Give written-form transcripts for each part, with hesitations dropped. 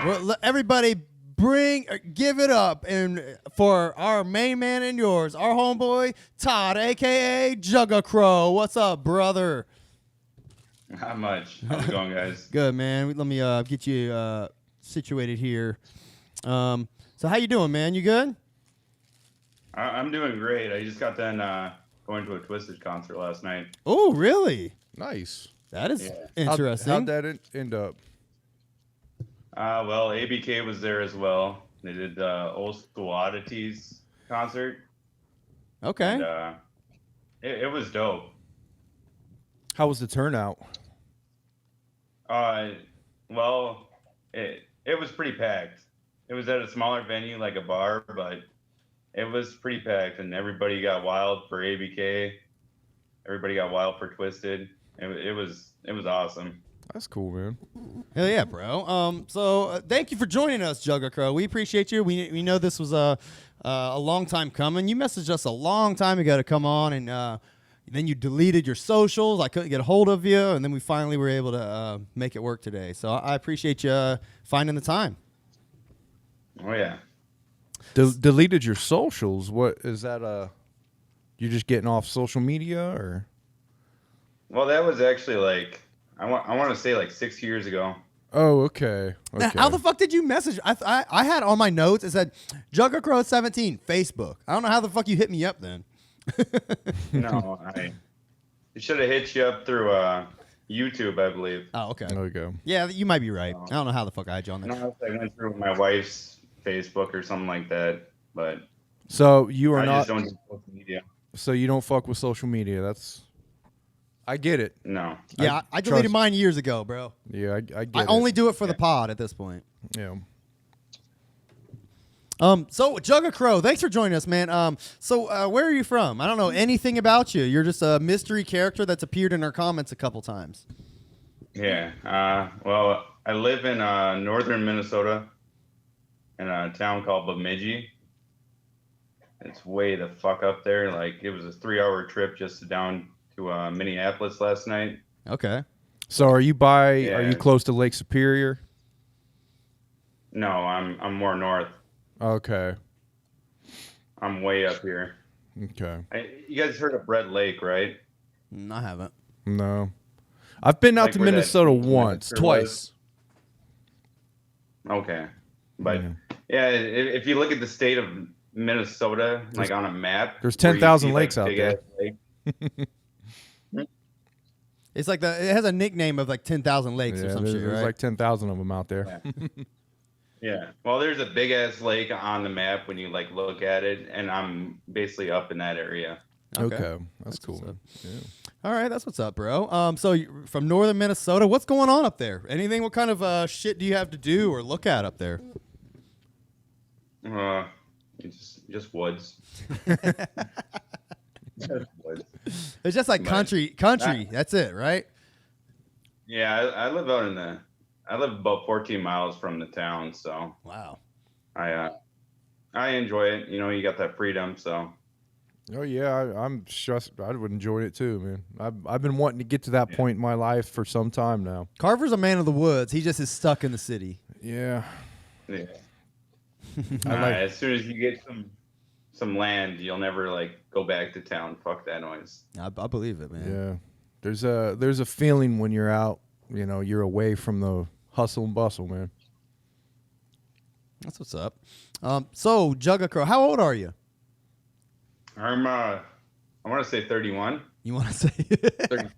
Well, everybody, give it up and for our main man and yours, our homeboy Todd, aka Juggacrow. What's up, brother? Not much. How's it going, guys? Good, man. Let me get you situated here. So how you doing, man? You good? I'm doing great. I just got done going to a Twisted concert last night. Oh, really? Nice. That is interesting. How'd that end up? Well, ABK was there as well. They did the Old School Oddities concert. Okay. And, it was dope. How was the turnout? Well, it was pretty packed. It was at a smaller venue, like a bar, but it was pretty packed, and everybody got wild for ABK. Everybody got wild for Twisted. It was awesome. That's cool, man. Hell yeah, bro. So thank you for joining us, Juggacrow. We appreciate you. We know this was a long time coming. You messaged us a long time ago to come on, and then you deleted your socials. I couldn't get a hold of you, and then we finally were able to make it work today. So I appreciate you finding the time. Oh yeah. Deleted your socials? What is that? You just getting off social media, or? Well, that was actually like I want to say like 6 years ago. Oh, okay. Now, how the fuck did you message? I had on my notes, it said Juggacrow 17 Facebook. I don't know how the fuck you hit me up then. No, it should have hit you up through YouTube, I believe. Oh, okay. There we go. Yeah, you might be right. I don't know how the fuck I had you on there. No, I went through my wife's Facebook or something like that, but So you are I not. just don't do social media. So you don't fuck with social media. I get it. No. Yeah, I deleted mine years ago, bro. Yeah, I get it. I only do it for the pod at this point. Yeah. So Juggacrow, thanks for joining us, man. So where are you from? I don't know anything about you. You're just a mystery character that's appeared in our comments a couple times. Yeah. Well, I live in northern Minnesota in a town called Bemidji. It's way the fuck up there. Like, it was a 3-hour trip just down to Minneapolis last night. Okay. So are you Are Yeah. you close to Lake Superior? No, I'm more north. Okay. I'm way up here. Okay. You guys heard of Red Lake, right? I haven't. No. I've been out Like to where that Minnesota Minnesota once, was? twice. Okay. But yeah, if you look at the state of Minnesota, like on a map, There's where you 10,000 see, lakes out big-ass there. lake- It's like it has a nickname of like 10,000 lakes or some shit, there's right? like 10,000 of them out there. Yeah. Well, there's a big ass lake on the map when you like look at it, and I'm basically up in that area. Okay. That's what's cool. up. Yeah. All right, that's what's up, bro. So you're from northern Minnesota, what's going on up there? Anything? What kind of shit do you have to do or look at up there? Just woods. Just woods. It's just like country. That's it, right? Yeah, I live I live about 14 miles from the town, so Wow. I enjoy it. You know, you got that freedom, so. Oh yeah, I'm stressed. I would enjoy it too, man. I've been wanting to get to that point in my life for some time now. Carver's a man of the woods. He just is stuck in the city. Yeah. Yeah. I As soon as you get some land, you'll never like go back to town. Fuck that noise. I believe it, man. Yeah. There's a feeling when you're out, you know, you're away from the hustle and bustle, man. That's what's up. So Juggacrow, how old are you? I'm I want to say 31. You want to say 30.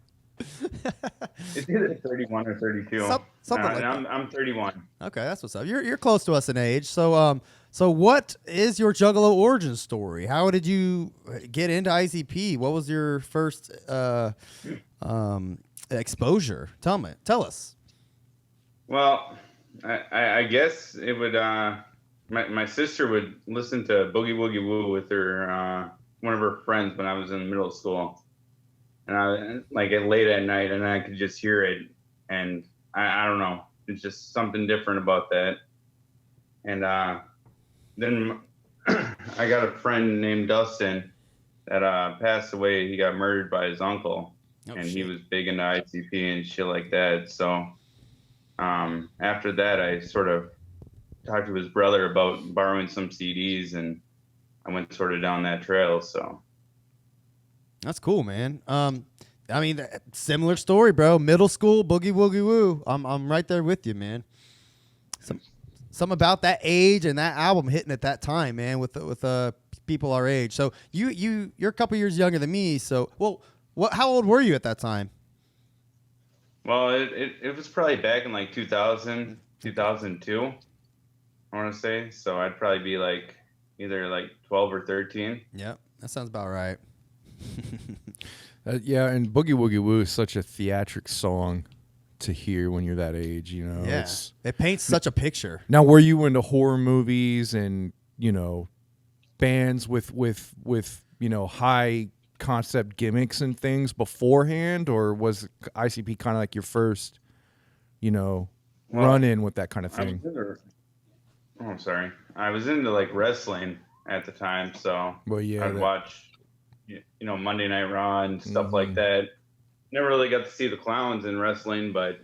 It's either 31 or 32. Something like that. I'm 31. Okay, that's what's up. You're close to us in age. So what is your Juggalo origin story? How did you get into IZP? What was your first exposure? Tell us. Well, I guess it would. My sister would listen to Boogie Woogie Woo with her one of her friends when I was in middle school, and I like it late at night, and I could just hear it, and I don't know, it's just something different about that. And then I got a friend named Dustin that passed away. He got murdered by his uncle, and he was big into ICP and shit like that. So after that, I sort of talked to his brother about borrowing some CDs, and I went sort of down that trail. So That's cool, man. I mean, similar story, bro. Middle school, boogie woogie woo. I'm right there with you, man. Something about that age and that album hitting at that time, man, with people our age. So you're a couple years younger than me. So, well, how old were you at that time? well, it was probably back in like 2000, 2002, I want to say. So I'd probably be like either like 12 or 13. Yep, that sounds about right. Yeah, and Boogie Woogie Woo is such a theatric song to hear when you're that age, you know. Yeah, it paints such a picture. Now, were you into horror movies and, bands with high concept gimmicks and things beforehand, or was ICP kind of like your first, run in with that kind of thing? I'm sorry. I was into like wrestling at the time, so I'd watch Monday Night Raw and stuff like that. Never really got to see the clowns in wrestling, but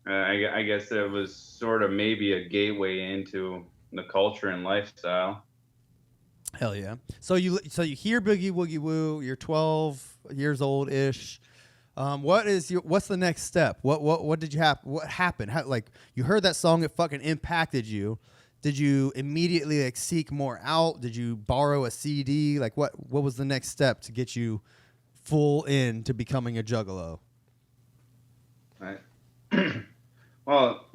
I guess it was sort of maybe a gateway into the culture and lifestyle. Hell yeah! So you hear Boogie Woogie Woo. You're 12 years old ish. What's the next step? What did you have? What happened? Like you heard that song, it fucking impacted you. Did you immediately seek more out? Did you borrow a CD? Like what was the next step to get you full in to becoming a Juggalo? Right. Well,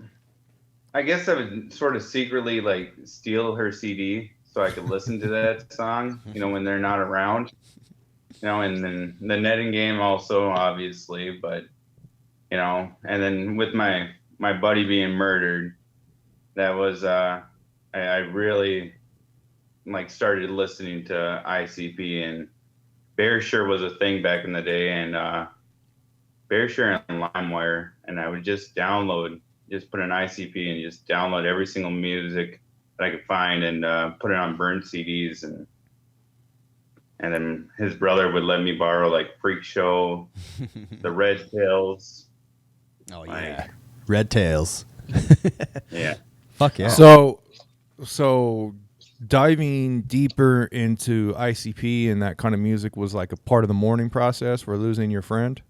I guess I would sort of secretly like steal her CD so I could listen to that song, when they're not around. And then the netting game also, obviously, but and then with my buddy being murdered, that was I really like started listening to ICP, and Bearshare was a thing back in the day, and Bearshare and LimeWire, and I would just put an ICP and just download every single music that I could find and put it on burned CDs, and then his brother would let me borrow like Freak Show, the Red Tails. Oh yeah, Red Tails. Yeah. Fuck yeah. So diving deeper into ICP and that kind of music was like a part of the mourning process for losing your friend.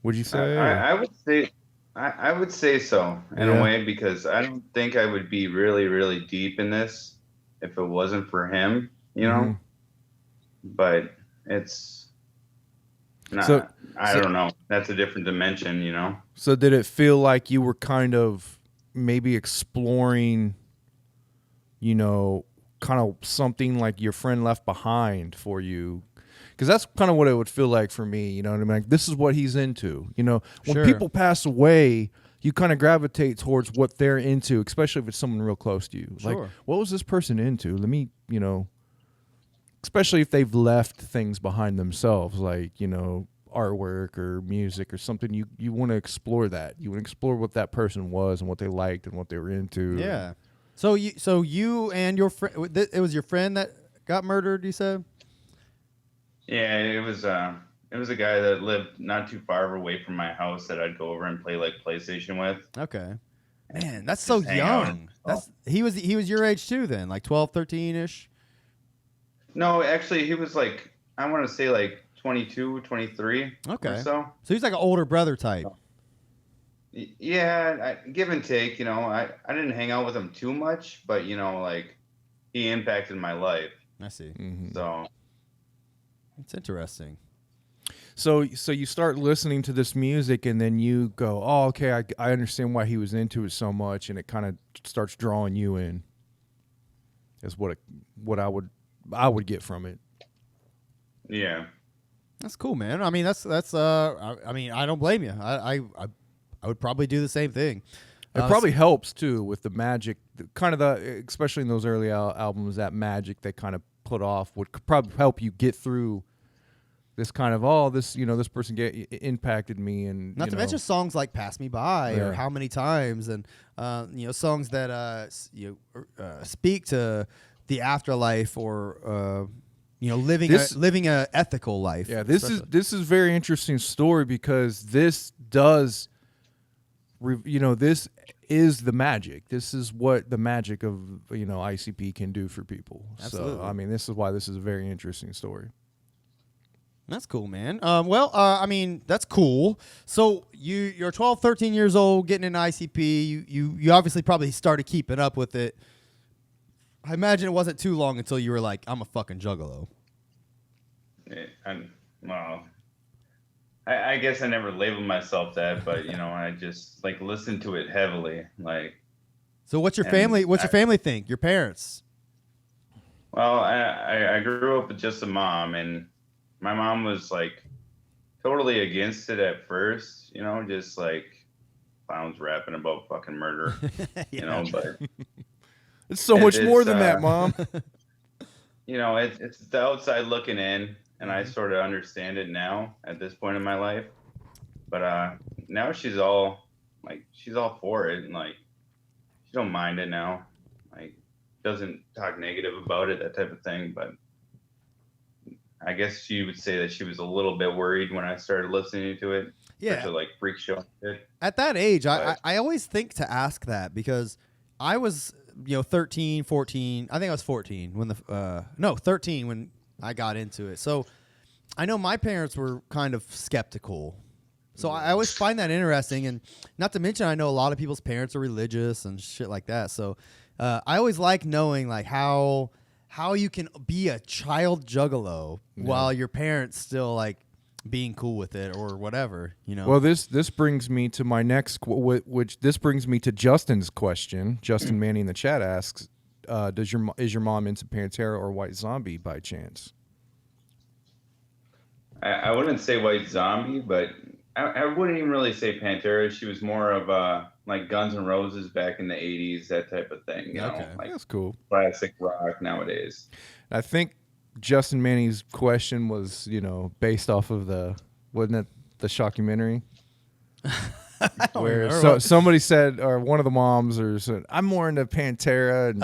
Would you say? I would say. I would say so in a way, because I don't think I would be really, really deep in this if it wasn't for him, Mm-hmm. But it's not, I don't know. That's a different dimension, So did it feel like you were kind of maybe exploring, kind of something like your friend left behind for you? Because that's kind of what it would feel like for me, you know what I mean? Like, this is what he's into. When people pass away, you kind of gravitate towards what they're into, especially if it's someone real close to you. Sure. Like, what was this person into? Let me, especially if they've left things behind themselves, like, artwork or music or something. You want to explore that. You want to explore what that person was and what they liked and what they were into. Yeah. So you and your friend, it was your friend that got murdered, you said? Yeah, it was a guy that lived not too far away from my house that I'd go over and play like PlayStation with. Okay. Man, that's so young. He was your age too then, like 12, 13-ish? No, actually he was like, I want to say like 22, 23. Okay. Or so he's like an older brother type. Yeah, give and take, I didn't hang out with him too much, but like he impacted my life. I see. Mm-hmm. So it's interesting. So you start listening to this music, and then you go, oh, okay, I understand why he was into it so much, and it kind of starts drawing you in. Is what I would get from it. Yeah, that's cool, man. I mean, that's I mean, I don't blame you. I would probably do the same thing. It probably helps too with the magic, kind of especially in those early albums, that magic they kind of put off would probably help you get through this kind of, this person impacted me, and not to mention songs like "Pass Me By" or "How Many Times," and songs that speak to the afterlife or living a ethical life. Yeah, this is very interesting story, because this does this is the magic. This is what the magic of ICP can do for people. Absolutely. So I mean, this is why this is a very interesting story. That's cool, man. I mean, that's cool. So you're 12, 13 years old, getting into ICP. You obviously probably started keeping up with it. I imagine it wasn't too long until you were like, I'm a fucking juggalo. Well, I guess I never labeled myself that, but I just like listened to it heavily. Like, so what's your family think? Your parents? Well, I grew up with just a mom, and my mom was like totally against it at first, just like clowns rapping about fucking murder, but it's so much more than that, Mom. It's the outside looking in, and I sort of understand it now at this point in my life. But now she's all for it, and like she don't mind it now. Like doesn't talk negative about it, that type of thing. But I guess she would say that she was a little bit worried when I started listening to it. Yeah. Especially like freak show shit. At that age, I always think to ask that because I was 13, 14. I think I was 14 when 13 when I got into it. So I know my parents were kind of skeptical. So I always find that interesting. And not to mention, I know a lot of people's parents are religious and shit like that. So I always like knowing like how you can be a child juggalo while your parents still like being cool with it or whatever, Well, this brings me to my next, this brings me to Justin's question. Justin Manny in the chat asks, is your mom into Pantera or White Zombie by chance? I wouldn't say White Zombie, but I wouldn't even really say Pantera. She was more of like Guns N' Roses back in the 80s, that type of thing. Okay. Like that's cool. Classic rock nowadays. I think Justin Manny's question was, based off of wasn't it the shockumentary? Where somebody said, or one of the moms, said, I'm more into Pantera. And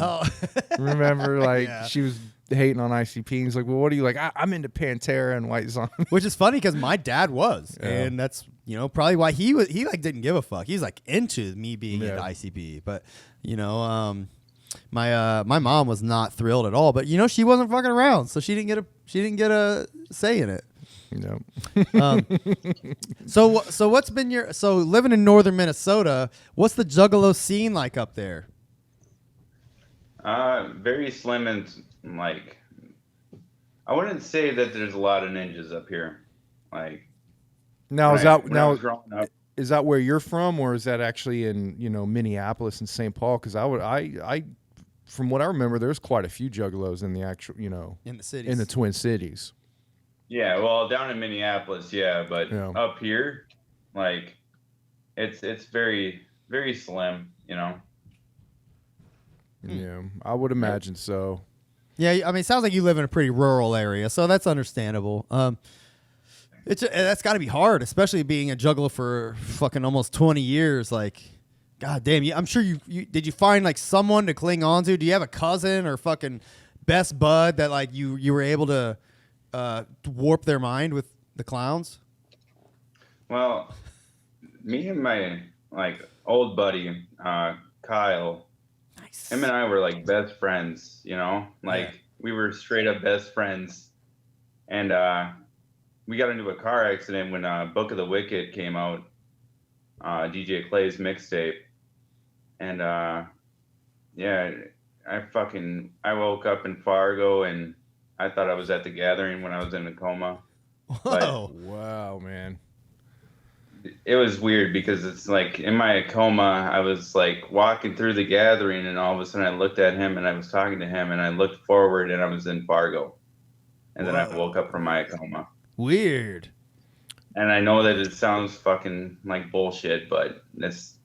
remember, like she was hating on ICP. He's like, well, what are you like? I'm into Pantera and White Zombie. Which is funny because my dad was, and that's probably why he like didn't give a fuck. He's like into me being into ICP, but my mom was not thrilled at all. But she wasn't fucking around, so she didn't get a say in it. So what's been living in northern Minnesota? What's the Juggalo scene like up there? Very slim and like I wouldn't say that there's a lot of ninjas up here. Like now is that where you're from, or is that actually in Minneapolis and St. Paul? Because I from what I remember, there's quite a few Juggalos in the actual in the cities, in the Twin Cities. Yeah, well, down in Minneapolis, but up here, like it's very very slim, Yeah, I would imagine so. Yeah, I mean, it sounds like you live in a pretty rural area, so that's understandable. That's got to be hard, especially being a juggler for fucking almost 20 years. Like, god damn, I'm sure did you find like someone to cling on to? Do you have a cousin or fucking best bud that like you were able to warp their mind with the clowns? Well, me and my like old buddy Kyle. Him and I were like best friends, we were straight up best friends. And we got into a car accident when Book of the Wicked came out, DJ Clay's mixtape. And I woke up in Fargo and I thought I was at the Gathering when I was in a coma. Whoa. Wow, man. It was weird because it's like in my coma, I was like walking through the Gathering and all of a sudden I looked at him and I was talking to him and I looked forward and I was in Fargo. And then I woke up from my coma. Weird. And I know that it sounds fucking like bullshit, but it's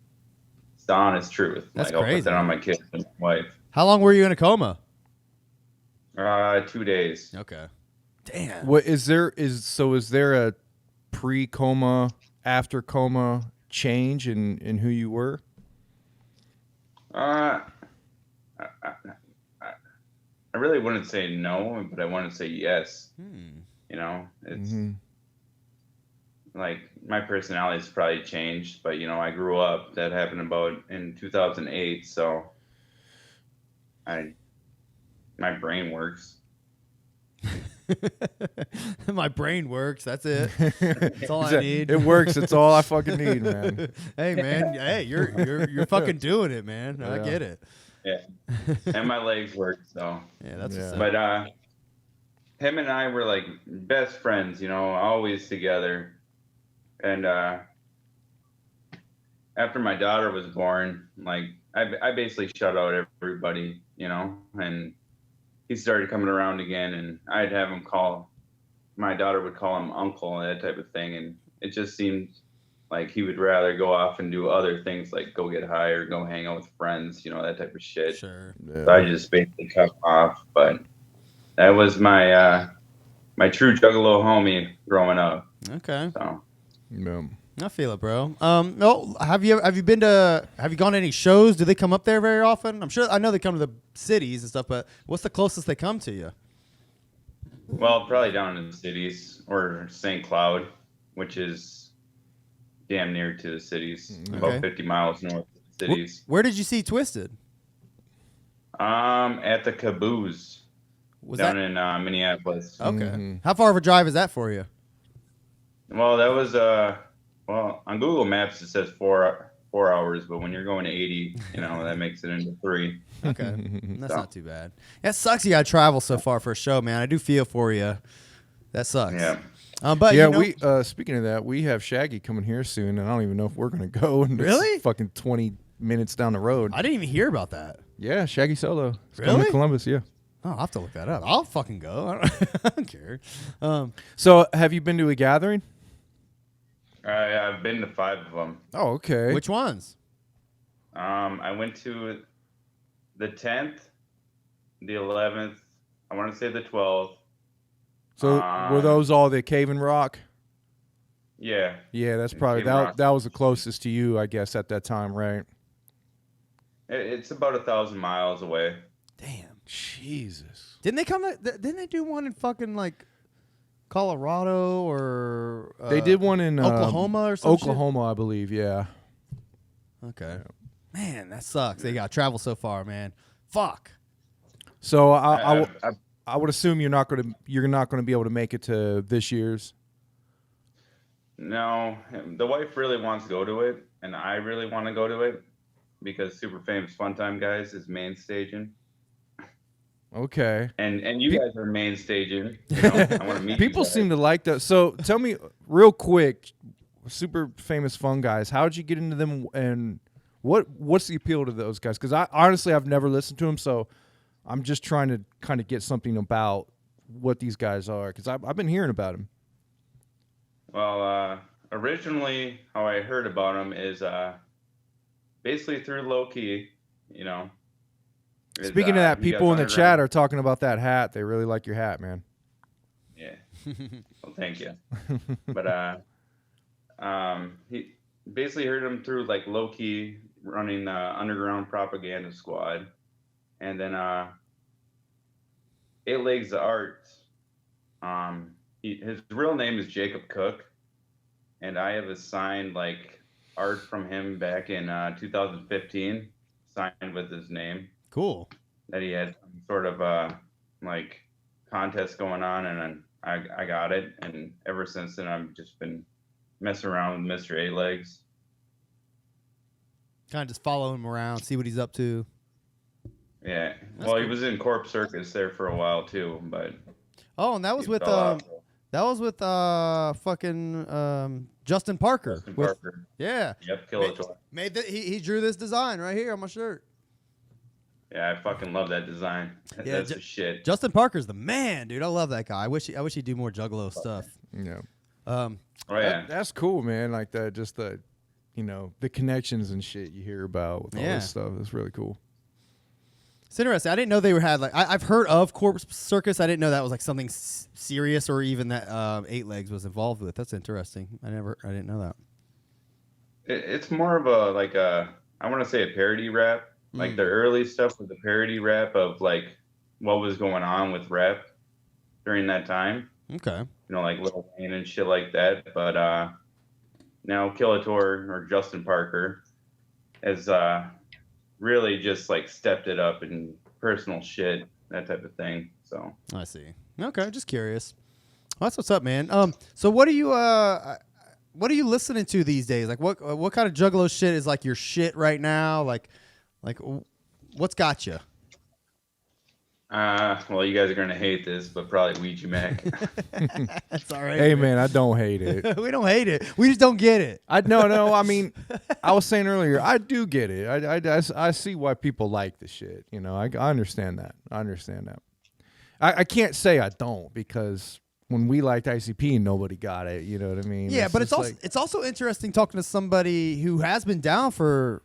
the honest truth. That's like, crazy. I'll put that on my kids and my wife. How long were you in a coma? 2 days. Okay. Damn. What is there a pre-coma, after coma change in who you were? I really wouldn't say no, but I want to say yes. It's like my personality's probably changed, but you know, I grew up. That happened about in 2008, so my brain works. My brain works. That's it. That's all I need. It works. It's all I fucking need, man. Hey, man. Hey, you're fucking doing it, man. Yeah. I get it. Yeah, and my legs work. So Yeah, that's Yeah. what's up. but him and I were like best friends, you know, always together. And after my daughter was born, like I basically shut out everybody, you know, and he started coming around again, and I'd have him my daughter would call him uncle and that type of thing, and it just seemed like he would rather go off and do other things like go get high or go hang out with friends, you know, that type of shit. Sure. Yeah. So I just basically cut him off, but that was my my true Juggalo homie growing up. Okay. So Yeah. I feel it, bro. No, have you gone to any shows? Do they come up there very often? I know they come to the cities and stuff, but what's the closest they come to you? well, probably down in the cities or St. Cloud, which is damn near to the cities, Okay. about 50 miles north of the cities. Where did you see Twisted? At the Caboose Was down that in Minneapolis. okay? Mhm. How far of a drive is that for you? Well, that was well, on Google Maps it says 4 hours, but when you're going to 80, you know, that makes it into 3. Okay, that's So. not too bad. That sucks. You got to travel so far for a show, man. I do feel for you. That sucks. Yeah. But Yeah, you know, we speaking of that, we have Shaggy coming here soon, and I don't even know if we're gonna go. And it's Really? fucking 20 minutes down the road. I didn't even hear about that. Yeah, Shaggy Solo. It's coming Really? to Columbus. Yeah. Oh, I'll have to look that up. I'll fucking go. I don't care. So, have you been to a gathering? I've been to 5 of them. Oh, okay. Which ones? I went to the 10th, the 11th, I want to say the 12th. So, were those all the Cave and Rock? Yeah. Yeah, that's probably Cave and Rock. that was the closest to you, I guess, at that time, right? It's about 1,000 miles away. Damn. Jesus. Didn't they come? Didn't they do one in fucking like Colorado or They did one in Oklahoma or something? Oklahoma, I believe. Yeah. Okay. Man, that sucks. They got to travel so far, man. Fuck. So I- I would assume you're not gonna be able to make it to this year's. No, the wife really wants to go to it, and I really want to go to it because Super Famous Fun Time Guys is main staging, Okay. and you guys are main staging. You know, I want to meet People you guys. seem to like that. So tell me real quick, Super Famous Fun Guys, how did you get into them, and what's the appeal to those guys? Because I've never listened to them, so I'm just trying to kind of get something about what these guys are, because I've been hearing about them. Well, originally, how I heard about them is basically through low key. You know. Speaking of that, you guys people in the underground- chat are talking about that hat. They really like your hat, man. Yeah. Well, thank you. But he basically heard him through like low key running the underground propaganda squad, and then 8 Legs of Art. His real name is Jacob Cook, and I have assigned like art from him back in 2015, signed with his name. Cool. That he had some sort of like contest going on, and then I got it, and ever since then I've just been messing around with Mr. 8 Legs. Kind of just follow him around, see what he's up to. Yeah. That's Well, he cool. was in Corp Circus there for a while too, but Oh, and that was he with fell off. fucking Justin Parker. Justin With- Parker. Yeah. Yep, Killator. He drew this design right here on my shirt. Yeah, I fucking love that design. Yeah, That's the shit. Justin Parker's the man, dude. I love that guy. I wish he'd do more Juggalo stuff. Yeah. Oh yeah. That's cool, man. Like that, just the, the connections and shit you hear about with all Yeah. this stuff. It's really cool. It's interesting. I didn't know they had like I've heard of Corpse Circus. I didn't know that was like something serious or even that 8 Legs was involved with. That's interesting. I didn't know that. It's more of a like I want to say a parody rap. Like the early stuff was a parody rap of like what was going on with rap during that time. Okay. like Lil Wayne and shit like that. But now Killator or Justin Parker has really just like stepped it up in personal shit, that type of thing. So I see. Okay, just curious. Well, that's what's up, man. So what are you listening to these days? Like, what kind of Juggalo shit is like your shit right now? Like, what's got you? Well, you guys are gonna hate this, but probably Ouija Mac. That's all right. Hey, man, I don't hate it. We don't hate it. We just don't get it. No. I mean, I was saying earlier, I do get it. I see why people like the shit. You know, I understand that. I can't say I don't, because when we liked ICP, nobody got it. You know what I mean? Yeah, but it's also like, it's also interesting talking to somebody who has been down for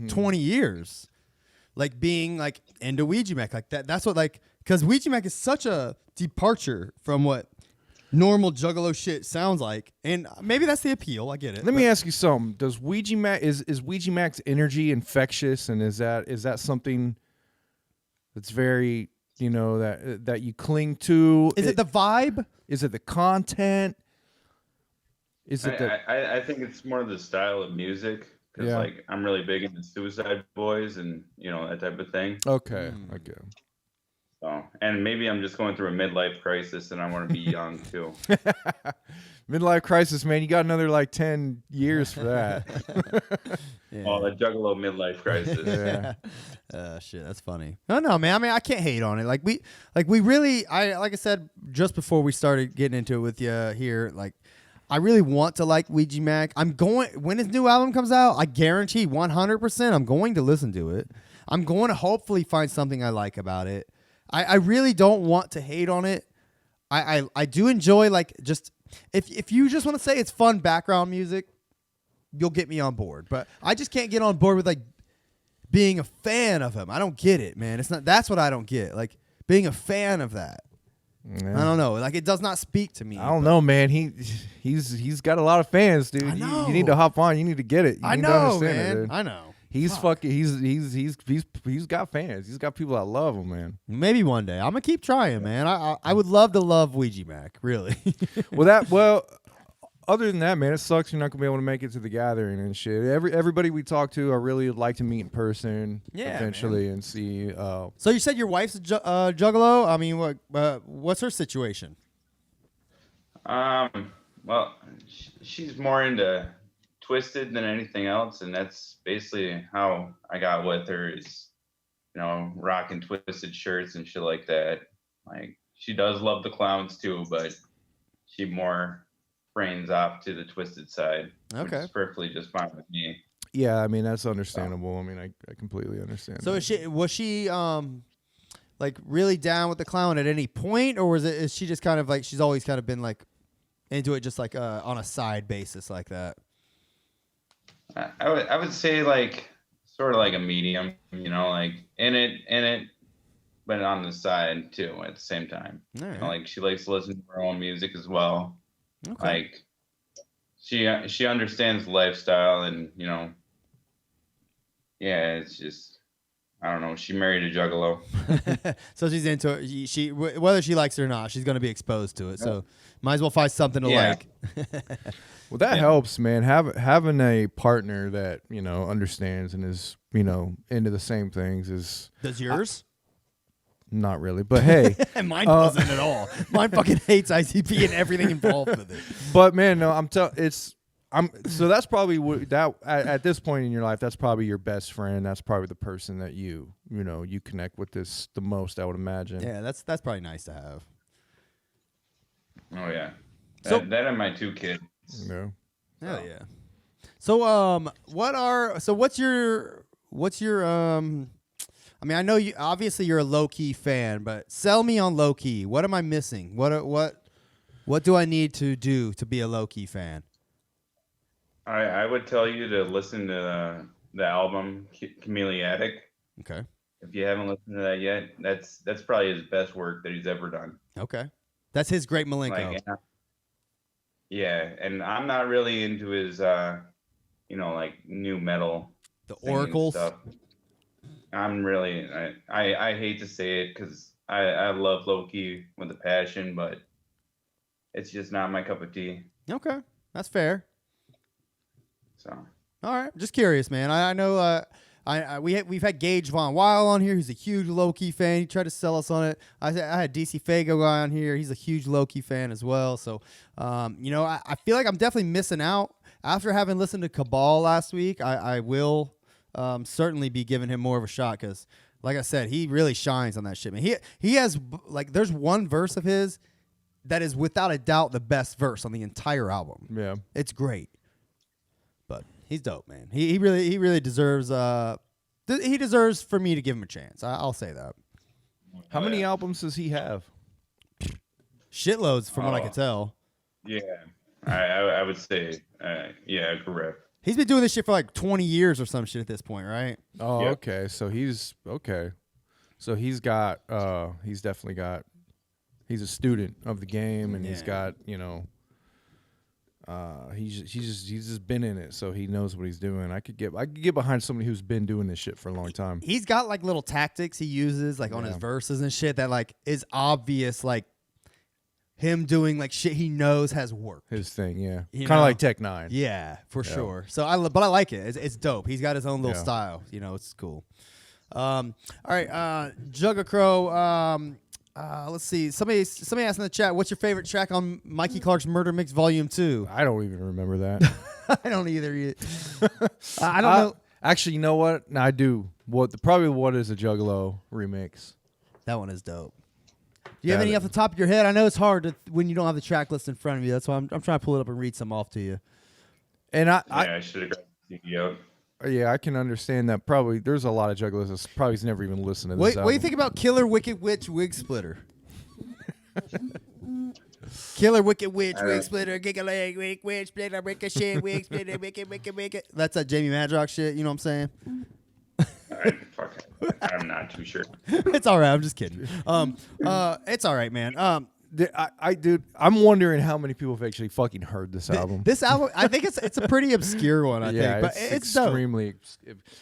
20 years, like being like into Ouija Mac like that. That's what, like, because Ouija Mac is such a departure from what normal Juggalo shit sounds like, and maybe that's the appeal. I get it. Let me ask you something. Does Ouija Mac is Ouija Mac's energy infectious, and is that something that's very, you know, that you cling to? Is it the vibe? Is it the content? Is it I think it's more the style of music, because like I'm really big into Suicide Boys and that type of thing. Okay. So, and maybe I'm just going through a midlife crisis and I want to be young too. Midlife crisis, man. You got another like 10 years for that. Yeah. Oh, the Juggalo midlife crisis. Yeah. Shit, that's funny. No, man. I mean, I can't hate on it. Like we really, like I said just before we started getting into it with you here, like, I really want to like Ouija Mac. When his new album comes out, I guarantee 100% I'm going to listen to it. I'm going to hopefully find something I like about it. I really don't want to hate on it. I do enjoy, like, just if you just want to say it's fun background music, you'll get me on board. But I just can't get on board with like being a fan of him. I don't get it, man. That's what I don't get. Like, being a fan of that. Yeah. I don't know. Like, it does not speak to me. I don't know, man. He's got a lot of fans, dude. I know. You need to hop on. You need to get it. You need to understand man. it, dude. I know. He's fucking. He's got fans. He's got people that love him, man. Maybe one day. I'm gonna keep trying, man. I would love to love Ouija Mac, really. Well, other than that, man, it sucks you're not gonna be able to make it to the gathering and shit. Everybody we talk to, I really would like to meet in person eventually and see. So you said your wife's a Juggalo. I mean, what's her situation? Well, she's more into Twisted than anything else, and that's basically how I got with her, is rocking Twisted shirts and shit like that. Like, she does love the clowns too, but she more brains off to the Twisted side. Okay, which is perfectly just fine with me. Yeah, I mean, that's understandable. I mean, I completely understand. So was she like really down with the clown at any point, or is she just kind of like, she's always kind of been like into it, just like on a side basis like that? I would say like sort of like a medium, like in it, but on the side too at the same time. Right. Like, she likes to listen to her own music as well. Okay. Like, she understands the lifestyle, and it's just, I don't know. She married a Juggalo. So she's into it. She whether she likes it or not, she's going to be exposed to it. So might as well find something to like. Well, that helps, man. Having a partner that understands and is into the same things is. Does yours? Not really, but hey, mine doesn't at all. Mine fucking hates ICP and everything involved with it. But man, no, so that's probably at this point in your life, that's probably your best friend. That's probably the person that you connect with the most, I would imagine. Yeah, that's probably nice to have. Oh yeah, that and my 2 kids. Yeah. Hell yeah. So what's your I mean, I know you obviously you're a low key fan, but sell me on low key. What am I missing? What do I need to do to be a low key fan? I would tell you to listen to the album Chameleatic. Okay. If you haven't listened to that yet, that's probably his best work that he's ever done. Okay. That's his Great Malenko. Like, yeah, and I'm not really into his like new metal. The oracles stuff. I'm really I hate to say it because I love Loki with a passion, but it's just not my cup of tea. Okay, that's fair. So. All right, just curious, man. I know we've had Gage Von Weil on here. He's a huge low-key fan. He tried to sell us on it. I had DC Fago guy on here. He's a huge low-key fan as well. So, I feel like I'm definitely missing out. After having listened to Cabal last week, I will certainly be giving him more of a shot because, like I said, he really shines on that shit, man. He has, like, there's one verse of his that is without a doubt the best verse on the entire album. Yeah. It's great. But he's dope, man. He really deserves he deserves for me to give him a chance. I'll say that. How many albums does he have? Shitloads from what I can tell. Yeah. I would say yeah, correct. He's been doing this shit for like 20 years or some shit at this point, right? Oh, Yep. okay. So he's okay. So he's definitely got he's a student of the game and he's got, he's just been in it, so he knows what he's doing. I could get behind somebody who's been doing this shit for a long time. He's got like little tactics he uses like on his verses and shit that like is obvious, like him doing like shit he knows has worked. His thing, yeah, You kind know? of like Tech Nine. Yeah, for sure. So I like it. It's dope. He's got his own little style. It's cool. All right, Juggacrow. Let's see. Somebody asked in the chat, what's your favorite track on Mikey Clark's Murder Mix Volume 2? I don't even remember that. I don't either. I don't know. Actually, you know what? No, I do. What is a Juggalo remix? That one is dope. Do you have any off the top of your head? I know it's hard when you don't have the track list in front of you. That's why I'm trying to pull it up and read some off to you. And I should have grabbed the CD out. Yeah, I can understand that. Probably there's a lot of jugglers that probably's never even listened to this What album. do you think about Killer Wicked Witch Wig Splitter? Killer Wicked Witch Wig Splitter, Giga Leg Wig Witch Splitter, Ricochet Wig Splitter, Wicked. That's that Jamie Madrox shit. You know what I'm saying? I'm not too sure. It's all right. I'm just kidding. It's all right, man. Dude, I'm wondering how many people have actually fucking heard this album. This album, I think it's a pretty obscure one. I think, but it's dope. Extremely.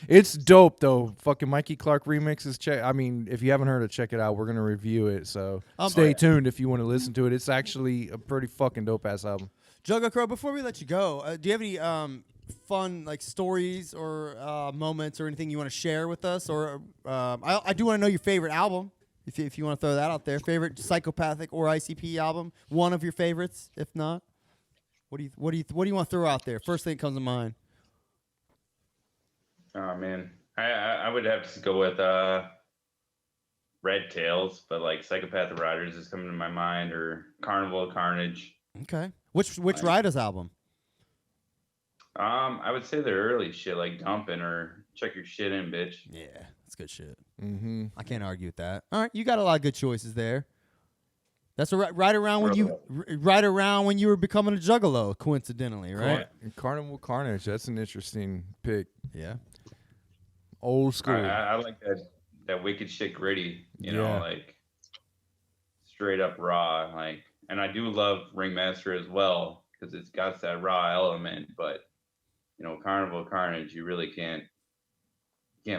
It's dope though. Fucking Mikey Clark remixes. If you haven't heard it, check it out. We're gonna review it. So stay tuned if you want to listen to it. It's actually a pretty fucking dope ass album. Juggacrow, before we let you go, do you have any fun like stories or moments or anything you want to share with us? Or I do want to know your favorite album. If you want to throw that out there, favorite Psychopathic or ICP album, one of your favorites. If not, what do you want to throw out there? First thing that comes to mind. Oh man, I would have to go with Red Tails, but like Psychopathic Riders is coming to my mind, or Carnival of Carnage. Okay, which Riders album? I would say the early shit like Dumpin' or Check Your Shit In, Bitch. Yeah, that's good shit. Mm-hmm. I can't argue with that. All right, you got a lot of good choices there. That's right around when you were becoming a Juggalo, coincidentally, right? Carnival Carnage. That's an interesting pick. Yeah. Old school. I like that wicked shit gritty. You know, like straight up raw. Like, and I do love Ringmaster as well because it's got that raw element, but. Carnival Carnage, you really can't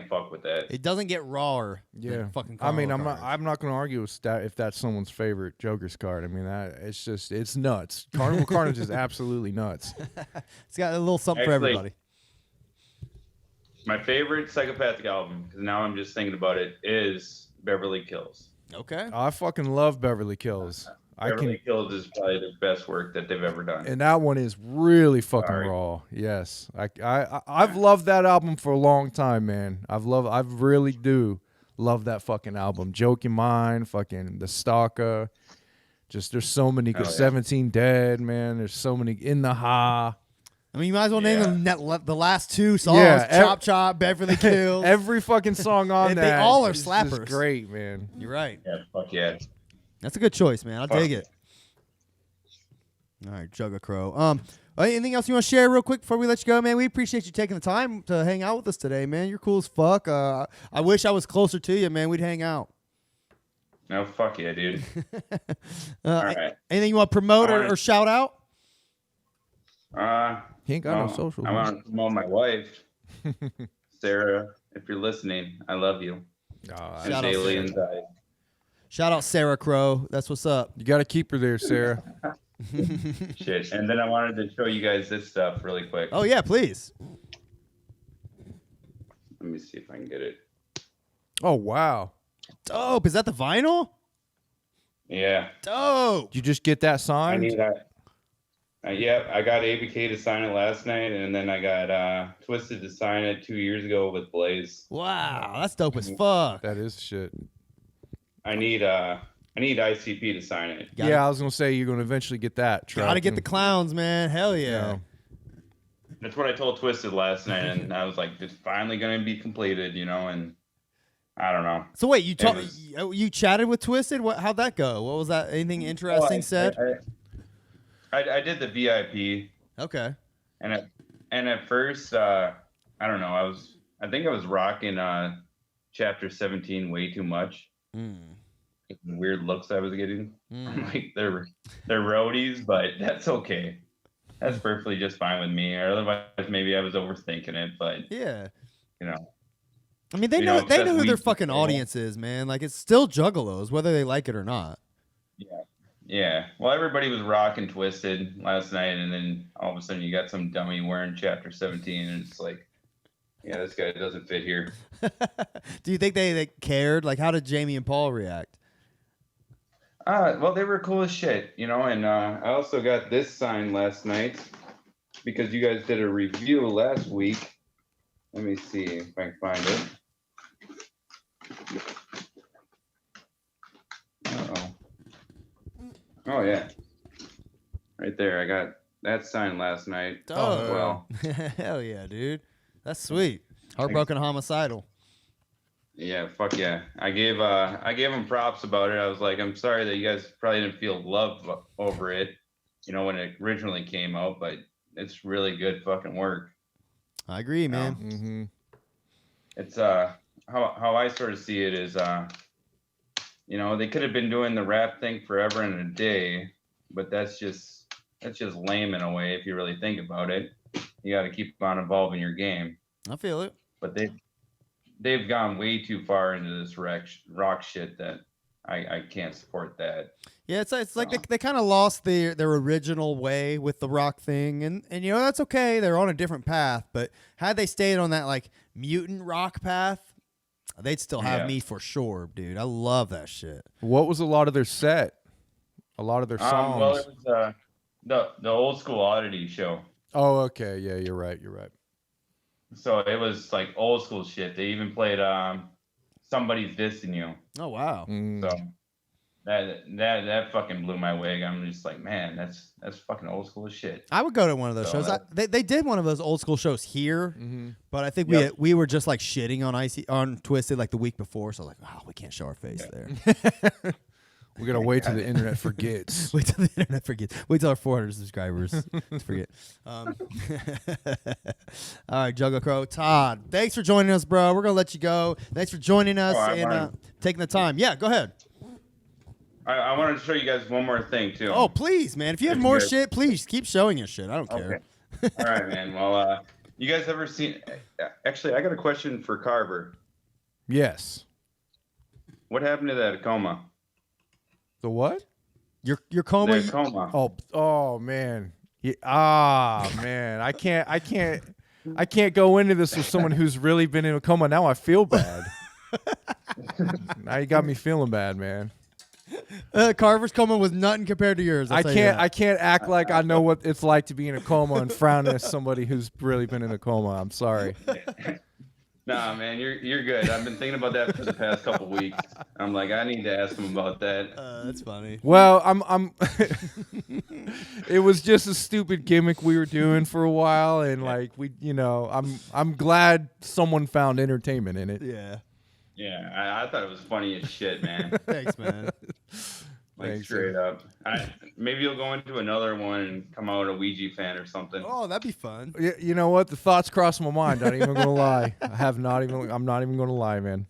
fuck with that. It doesn't get rawer. Yeah, fucking. I mean, Carnage. I'm not going to argue with that if that's someone's favorite Joker's card. I mean, it's nuts. Carnival Carnage is absolutely nuts. It's got a little something for everybody. My favorite Psychopathic album, because now I'm just thinking about it, is Beverly Kills. Okay. I fucking love Beverly Kills. Beverly Kills is probably the best work that they've ever done. And that one is really fucking raw. Yes. I've loved that album for a long time, man. I really do love that fucking album. Joke Your Mind, fucking The Stalker. Just there's so many good 17 Dead, man. There's so many In the Ha. I mean, you might as well name them the last two songs. Yeah, Chop Chop, Beverly Kills. Every fucking song on that. They all are slappers. Just great, man. You're right. Yeah, fuck yeah. That's a good choice, man. I'll dig it. All right, Juggacrow. Anything else you want to share real quick before we let you go, man? We appreciate you taking the time to hang out with us today, man. You're cool as fuck. I wish I was closer to you, man. We'd hang out. No, fuck yeah, dude. All right. Anything you want to promote or shout out? He ain't got no social. I want to promote my wife, Sarah. If you're listening, I love you. Shout out Sarah Crow. That's what's up. You got to keep her there, Sarah. Shit. And then I wanted to show you guys this stuff really quick. Oh yeah, please. Let me see if I can get it. Oh wow. Dope. Is that the vinyl? Yeah. Dope. Did you just get that I signed? need that. Yeah, I got ABK to sign it last night, and then I got Twisted to sign it 2 years ago with Blaze. Wow, that's dope as fuck. That is shit. I need ICP to sign it. Yeah, I was gonna say you're gonna eventually get that. Gotta get the clowns, man. Hell yeah. That's what I told Twisted last night, and I was like, it's finally gonna be completed, and I don't know. So wait, you chatted with Twisted? How'd that go? What was that? Anything interesting said? I did the VIP. Okay. And at first, I don't know. I think I was rocking chapter 17 way too much. The weird looks I was getting. I'm like, they're roadies, but that's okay. That's perfectly just fine with me. Or otherwise, maybe I was overthinking it. But yeah, I mean, they know who their fucking audience is, man. Like, it's still Juggalos, whether they like it or not. Yeah. Well, everybody was rocking Twisted last night, and then all of a sudden you got some dummy wearing chapter 17, and it's like, yeah, this guy doesn't fit here. Do you think they cared? Like, how did Jamie and Paul react? Well, they were cool as shit, and I also got this signed last night because you guys did a review last week. Let me see if I can find it. Uh-oh. Oh, yeah. Right there. I got that signed last night. Oh, well. Hell yeah, dude. That's sweet. Heartbroken Homicidal. Yeah, fuck yeah. I gave him props about it. I was like, I'm sorry that you guys probably didn't feel love over it, when it originally came out, but it's really good fucking work. I agree, man. It's how I sort of see it is they could have been doing the rap thing forever and a day, but that's just lame in a way if you really think about it. You got to keep on evolving your game. I feel it. But they've gone way too far into this rock shit that I can't support that. Yeah, it's like they kind of lost their original way with the rock thing, and that's okay. They're on a different path, but had they stayed on that like mutant rock path, they'd still have me for sure, dude. I love that shit. What was a lot of their set? A lot of their songs? Well, it was the old school oddity show. Oh, okay. Yeah, you're right. So it was like old school shit. They even played Somebody's Dissing You. Oh wow. So that fucking blew my wig. I'm just like, man, that's fucking old school as shit. I would go to one of those shows. They did one of those old school shows here, but I think we were just like shitting on Twisted like the week before. So like, we can't show our face there. We gotta wait till the internet forgets. Wait till the internet forgets. Wait till our 400 subscribers forget. All right, Juggacrow. Todd, thanks for joining us, bro. We're gonna let you go. Thanks for joining us and taking the time. Yeah, go ahead. I wanted to show you guys one more thing too. Oh, please, man. If you have more shit, please keep showing us shit. I don't care. All right, man. Well, you guys ever seen? Actually, I got a question for Carver. Yes. What happened to that coma? The what? Your coma? The coma. Oh man. Man. I can't go into this with someone who's really been in a coma. Now I feel bad. Now you got me feeling bad, man. Carver's coma was nothing compared to yours. I can't act like I know what it's like to be in a coma and frown at somebody who's really been in a coma. I'm sorry. Nah, man, you're good. I've been thinking about that for the past couple weeks. I'm like, I need to ask him about that. That's funny. Well, I'm. It was just a stupid gimmick we were doing for a while, and like I'm glad someone found entertainment in it. Yeah. Yeah, I thought it was funny as shit, man. Thanks, man. Like straight up. Maybe you'll go into another one and come out a Ouija fan or something. Oh, that'd be fun. You know what? The thoughts crossed my mind. I'm not even gonna lie. I'm not even gonna lie, man.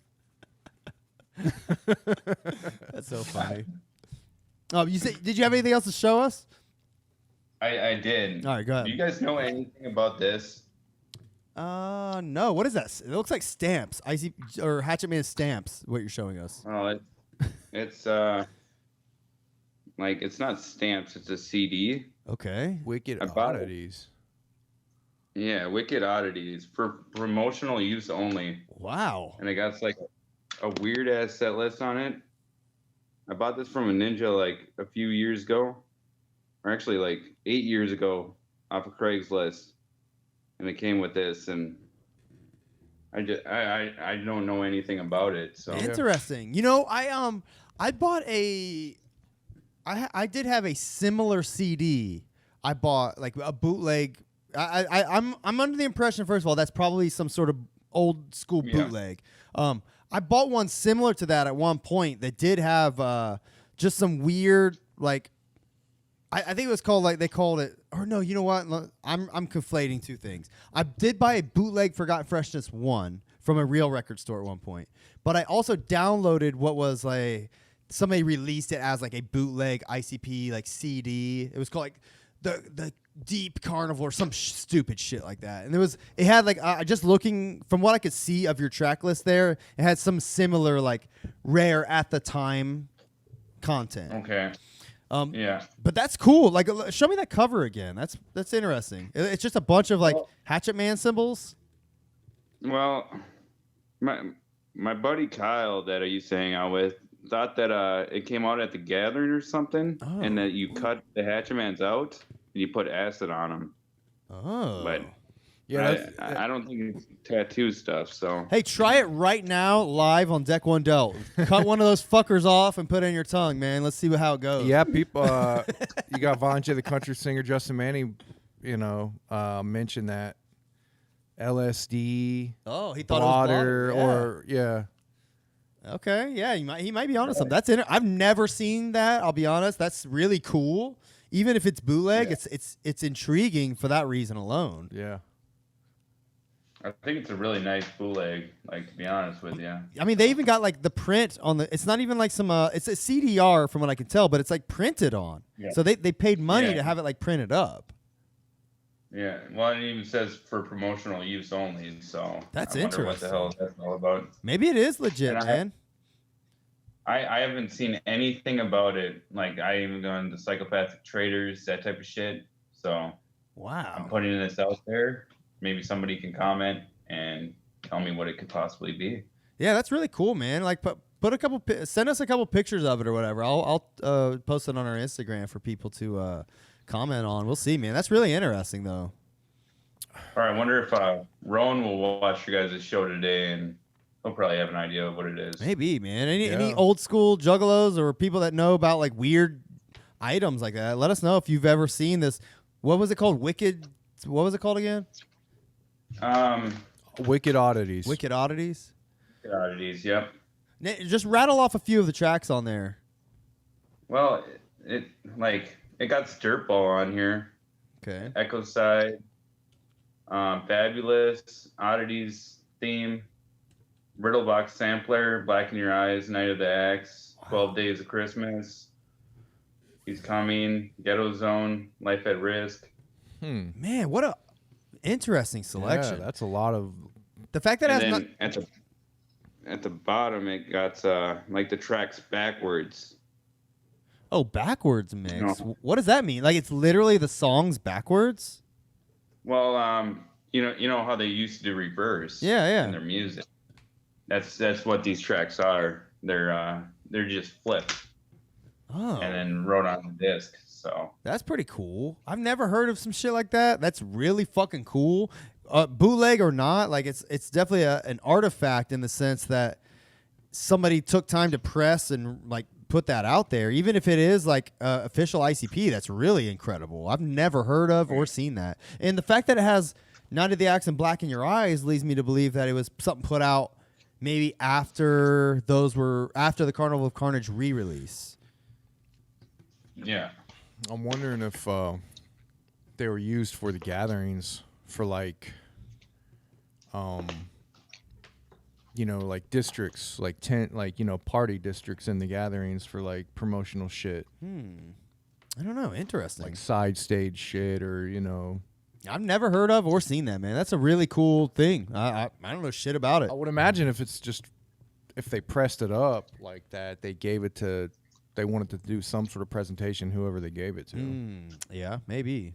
That's so funny. Did you have anything else to show us? I did. All right, go ahead. Do you guys know anything about this? No. What is that? It looks like stamps. Hatchet Man stamps. What you're showing us? Oh, it's like it's not stamps, it's a CD. Okay. Wicked I bought it. Oddities. Yeah, Wicked Oddities for promotional use only. Wow. And it got like a weird ass set list on it. I bought this from a ninja like a few years ago, or actually like 8 years ago, off of Craigslist, and it came with this, and I don't know anything about it. So Interesting. You know, I bought I did have a similar CD. I bought like a bootleg. I'm under the impression, first of all, that's probably some sort of old school bootleg. I bought one similar to that at one point that did have just some weird, like, I think it was called, like, they called it, or no, you know what? I'm conflating two things. I did buy a bootleg Forgotten Freshness 1 from a real record store at one point, but I also downloaded what was like, somebody released it as like a bootleg ICP, like CD. It was called like the Deep Carnival or some stupid shit like that. And it had like, just looking from what I could see of your track list there, it had some similar like rare at the time content. Okay. Yeah. But that's cool. Like, show me that cover again. That's interesting. It's just a bunch of like Hatchet Man symbols. Well, my buddy Kyle that I used to hang out with thought that it came out at the Gathering or something, and that you cut the Hatchetmans out and you put acid on them. Oh, but yeah, I don't think it's tattoo stuff. So hey, try it right now live on Deck One Delt. Cut one of those fuckers off and put it in your tongue, man. Let's see how it goes. Yeah, people. You got Vontae, the country singer, Justin Manning. You know, mentioned that LSD. Oh, he thought blotter, it was blotter. or yeah. Okay, yeah, he might be onto something. That's I've never seen that. I'll be honest. That's really cool. Even if it's bootleg, it's intriguing for that reason alone. Yeah. I think it's a really nice bootleg. Like, to be honest with you. I mean, they even got like the print on the. It's not even like some. It's a CDR from what I can tell, but it's like printed on. Yeah. So they paid money to have it like printed up. Yeah, well, it even says for promotional use only. So that's I wonder interesting. what the hell that's all about. Maybe it is legit, man. I haven't seen anything about it. Like, I even gone to Psychopathic Traders, that type of shit. So wow, I'm putting this out there. Maybe somebody can comment and tell me what it could possibly be. Yeah, that's really cool, man. Like, put a couple, send us a couple pictures of it or whatever. I'll post it on our Instagram for people to comment on. We'll see, man. That's really interesting, though. All right, I wonder if Rowan will watch you guys' show today, and he'll probably have an idea of what it is. Maybe, man. Any old school juggalos or people that know about like weird items like that, let us know if you've ever seen this. What was it called? Wicked. What was it called again? Wicked Oddities. Wicked Oddities. Wicked Oddities. Yep. Just rattle off a few of the tracks on there. Well, it got Dirtball on here. Okay. Echo Side. Fabulous. Oddities theme. Riddlebox Sampler. Black in Your Eyes. Night of the Axe. 12 Days of Christmas. He's Coming. Ghetto Zone. Life at Risk. Man, what a interesting selection. Yeah, that's a lot of. The fact that it has not at the bottom it got like the tracks backwards. Oh, backwards mix. No. What does that mean? Like, it's literally the songs backwards? Well, you know how they used to do reverse. Yeah. In their music. That's what these tracks are. They're just flipped. Oh. And then wrote on the disc. So that's pretty cool. I've never heard of some shit like that. That's really fucking cool. Bootleg or not, like it's definitely an artifact in the sense that somebody took time to press and like put that out there. Even if it is like official ICP, that's really incredible. I've never heard of or seen that. And the fact that it has Night of the Axe and Black in Your Eyes leads me to believe that it was something put out maybe after the Carnival of Carnage re-release. Yeah. I'm wondering if they were used for the gatherings for like, like districts, like tent, like party districts in the gatherings for like promotional shit. I don't know. Interesting. Like side stage shit, or I've never heard of or seen that, man. That's a really cool thing. I don't know shit about it. I would imagine if they pressed it up like that, they gave it to they wanted to do some sort of presentation, whoever they gave it to. Yeah, maybe.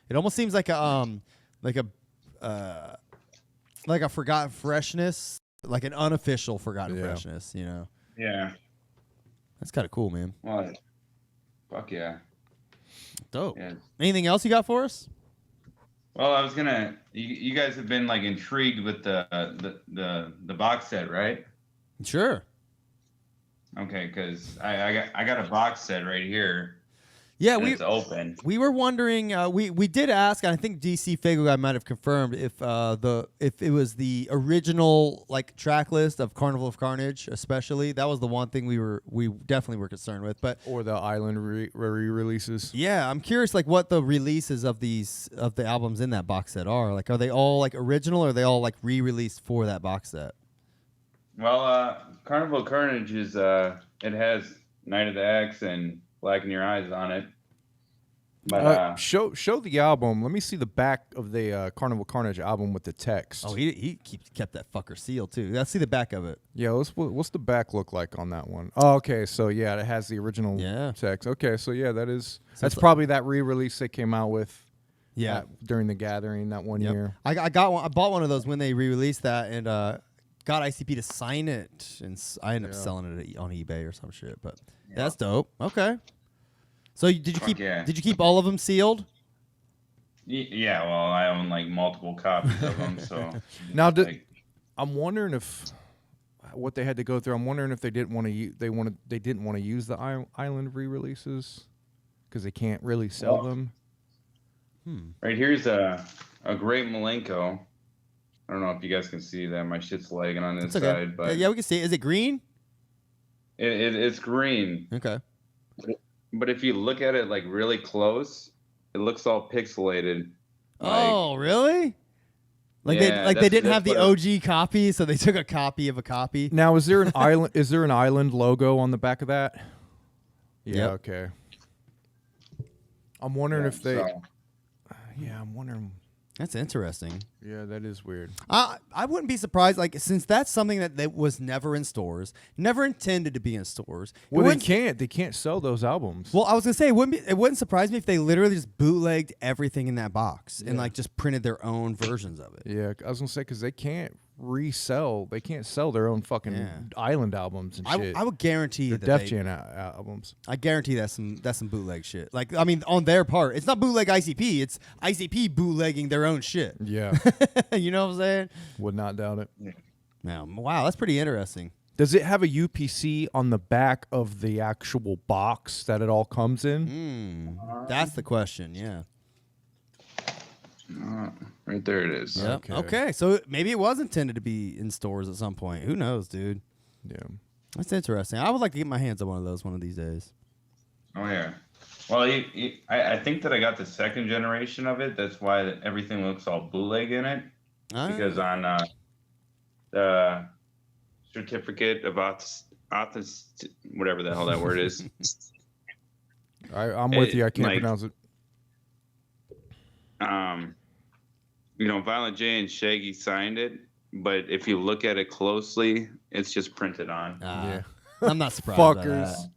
It almost seems like a forgotten freshness, like an unofficial forgotten freshness. You know. Yeah. That's kind of cool, man. Well, fuck yeah. Dope. Yeah. Anything else you got for us? Well, I was gonna. You guys have been like intrigued with the box set, right? Sure. Okay, because I got a box set right here. Yeah, it's open. We were wondering. We did ask, and I think DC Fago Guy might have confirmed if it was the original like track list of Carnival of Carnage, especially. That was the one thing we definitely were concerned with. But Or the Island re-releases. yeah, I'm curious like what the releases of the albums in that box set are. Like, are they all like original, or are they all like re-released for that box set? Well, Carnival of Carnage is it has Night of the X and Black in Your Eyes on it. But show the album. Let me see the back of the Carnival Carnage album with the text. Oh, he kept that fucker sealed too. Let's see the back of it. Yeah, what's the back look like on that one? Oh, okay, so yeah, it has the original text. Okay, so yeah, that's probably that re-release they came out with. Yeah, during the gathering that one year. I got one. I bought one of those when they re-released that, and got ICP to sign it, and I ended up selling it on eBay or some shit. But that's dope. Okay. So did you keep all of them sealed? Yeah. Well, I own like multiple copies of them. So now, I'm wondering if what they had to go through. I'm wondering if they didn't want to. They didn't want to use the Island re-releases because they can't really sell them. Right here's a great Malenko. I don't know if you guys can see that. My shit's lagging on this side, but yeah, we can see it. Is it green? It's green. Okay. But if you look at it like really close, it looks all pixelated. Oh, really? Like they didn't have the OG copy, so they took a copy of a copy. Now, is there an island? Is there an island logo on the back of that? Yeah. Yep. Okay. I'm wondering if they. Yeah, I'm wondering. That's interesting. Yeah, that is weird. I wouldn't be surprised, like, since that's something that was never in stores, never intended to be in stores. Well, they can't sell those albums. Well, I was gonna say it wouldn't surprise me if they literally just bootlegged everything in that box and like just printed their own versions of it. Yeah, I was gonna say because they can't they can't sell their own fucking Island albums and shit. I would guarantee the that Def Jam albums. I guarantee that's some bootleg shit. Like, I mean, on their part, it's not bootleg ICP. It's ICP bootlegging their own shit. Yeah, you know what I'm saying? Would not doubt it. Now, wow, that's pretty interesting. Does it have a UPC on the back of the actual box that it all comes in? That's the question. Yeah. Right there it is. Yep. Okay. So maybe it was intended to be in stores at some point. Who knows, dude? Yeah. That's interesting. I would like to get my hands on one of those one of these days. Oh, yeah. Well, I think that I got the second generation of it. That's why everything looks all bootleg in it. Because on the certificate of whatever the hell that word is. I'm with you. I can't pronounce it. Violent J and Shaggy signed it, but if you look at it closely, it's just printed on. Yeah, I'm not surprised. Fuckers. That.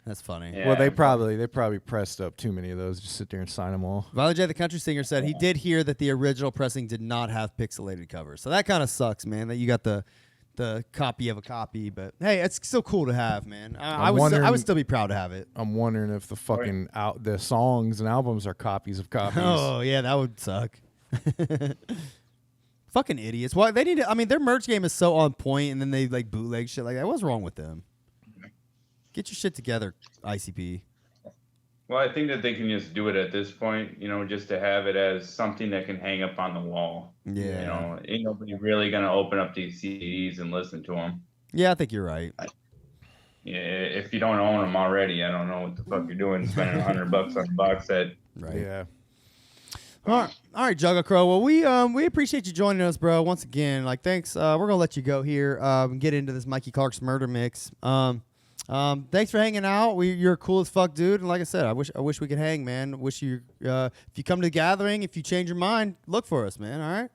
That's funny. Yeah. Well, they probably pressed up too many of those. Just sit there and sign them all. Violent J, the country singer, said he did hear that the original pressing did not have pixelated covers, so that kind of sucks, man. That you got the copy of a copy, but hey, it's still cool to have, man. I would still be proud to have it. I'm wondering if the fucking the songs and albums are copies of copies. Oh yeah, that would suck. Fucking idiots. Why they need to? I mean, their merch game is so on point, and then they like bootleg shit like that. What's wrong with them? Get your shit together, ICP. Well, I think that they can just do it at this point, just to have it as something that can hang up on the wall. Yeah. Ain't nobody really going to open up these CDs and listen to them. Yeah, I think you're right. Yeah, if you don't own them already, I don't know what the fuck you're doing spending $100 on a box set. Right. Yeah. All right, Juggacrow. Well, we appreciate you joining us, bro. Once again, thanks. We're gonna let you go here and get into this Mikey Clark's murder mix. Thanks for hanging out. You're cool as fuck, dude. And like I said, I wish we could hang, man. Wish you if you come to the gathering, if you change your mind, look for us, man. All right.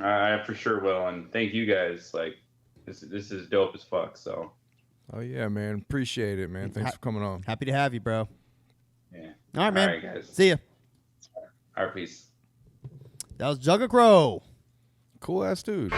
I for sure will, and thank you guys. This is dope as fuck. So. Oh yeah, man. Appreciate it, man. Thanks for coming on. Happy to have you, bro. Yeah. All right, man. All right, guys. See ya. All right, peace. That was Juggacrow. Cool ass dude.